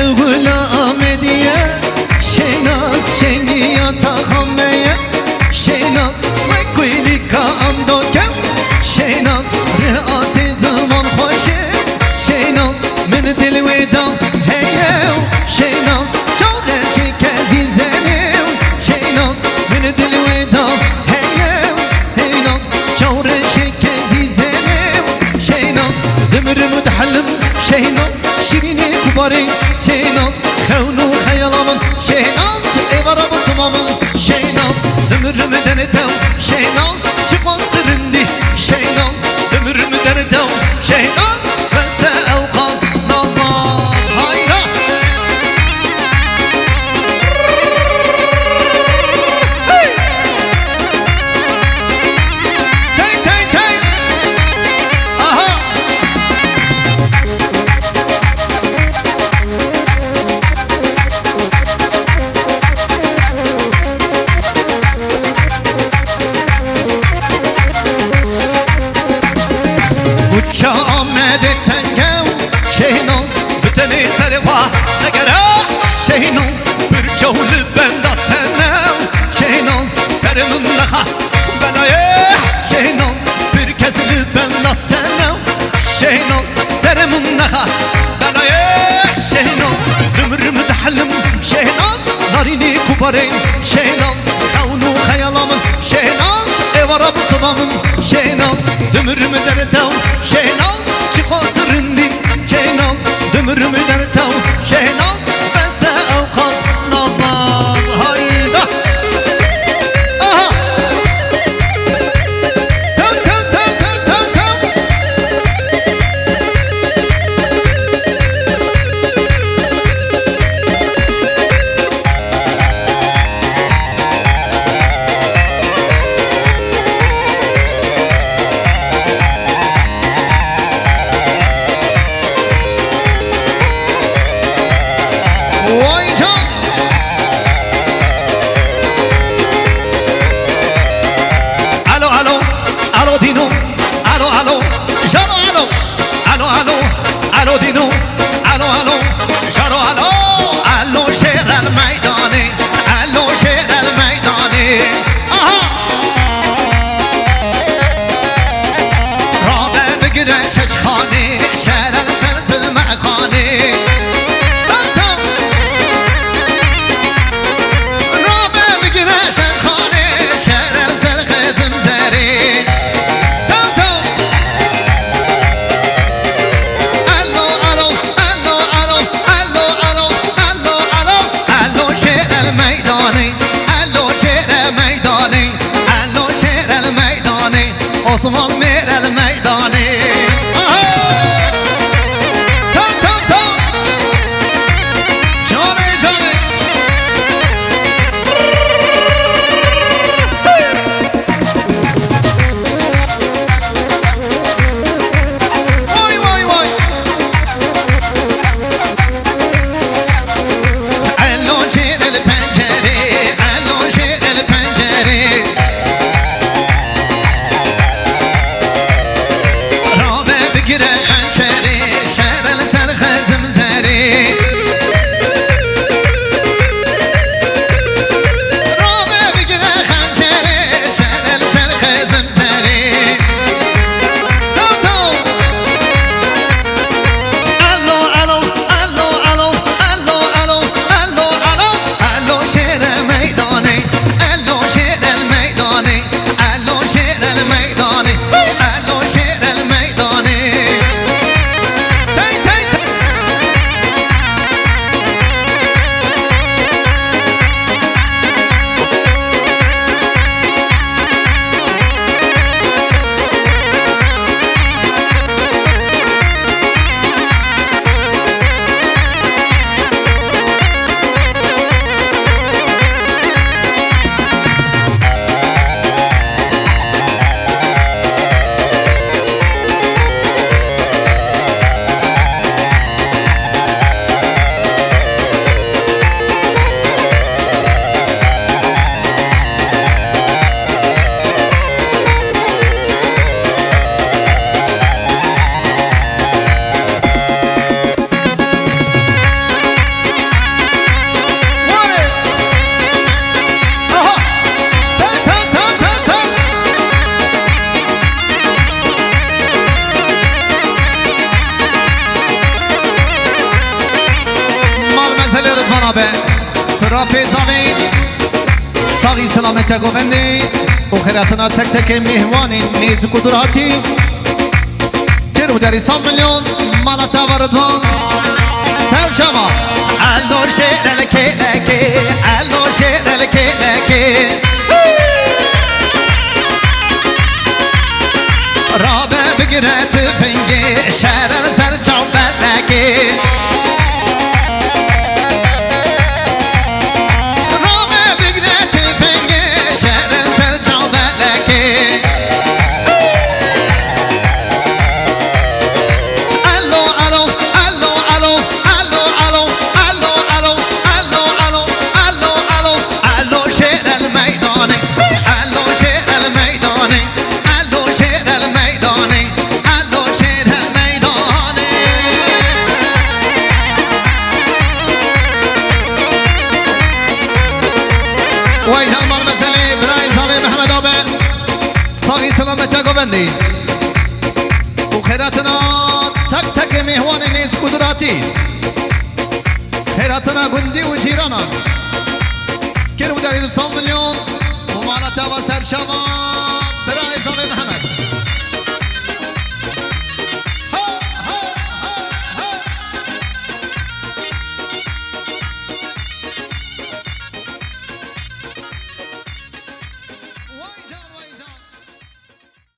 Evgula Ahmediye Şeynaz Çengiya Tahammeye Şeynaz Mekwilika Amdokem Şeynaz Re'asi zaman hoşe Şeynaz Min dil vedan heyev Şeynaz Çavre çekezi zenev Şeynaz Min dil vedan heyev Şeynaz Çavre çekezi zenev Şeynaz Dümrüm dhalım Şeynaz Şirini kubari Şeynaz Kevnu hayalamın Şeynaz Evara basmamın Şeynaz Ömrümü denetem Şeynaz Çıkmaz sırindi Şeynaz Ömrümü denetem Şeynaz Bense evkaz Nazlaz Hayra Hey Tey tey tey Aha Uçça Ahmet Tengev Şeynaz Büteni serva Negere Şeynaz Bir çavlu bendat senev Şeynaz Serimin daha Benaye Şeynaz Bir kesili bendat senev Şeynaz Serimin daha Benaye Şeynaz Ömrümü dahlim Şeynaz Narini kubareyn Şeynaz Kavnu hayalamın Şeynaz Evara bu sabamın Şeynaz Ömrümü dertev Şeynaz Çıkma sırrindi Şeynaz Ömrümü dertev Şeynaz Bense evkaz Nazlaz Hayda Aha Tev tev tev tev tev tev Vay can Alo alo Alo Dino Alo alo Jaro alo Alo alo Alo Dino Alo alo Jaro alo Alo şehir el meydani Alo şehir el meydani Aha Rabe bigire şeçkhani Şehir el sensil mekani Osman Merel Meydani Tam tam tam Cane cane Vay vay vay Allo şerel pencere Allo şerel pencere رزمانا به ترافی زمین ساقی سلامت گووندی و خیراتنا تک تک مهوانی نیز قدراتی کرو داری 100 میلیون مالاتا وردوان سرجما الو شعر لکی لکی الو شعر لکی لکی رابه بگیره تفنگی شهر سرجام بلکی وخيراتنا تك تك مهوان نيز قدراتي خيراتنا قندي وجيرانا كيلو داري 100 مليون ومعناتها وسر شباب براي زاوي محمد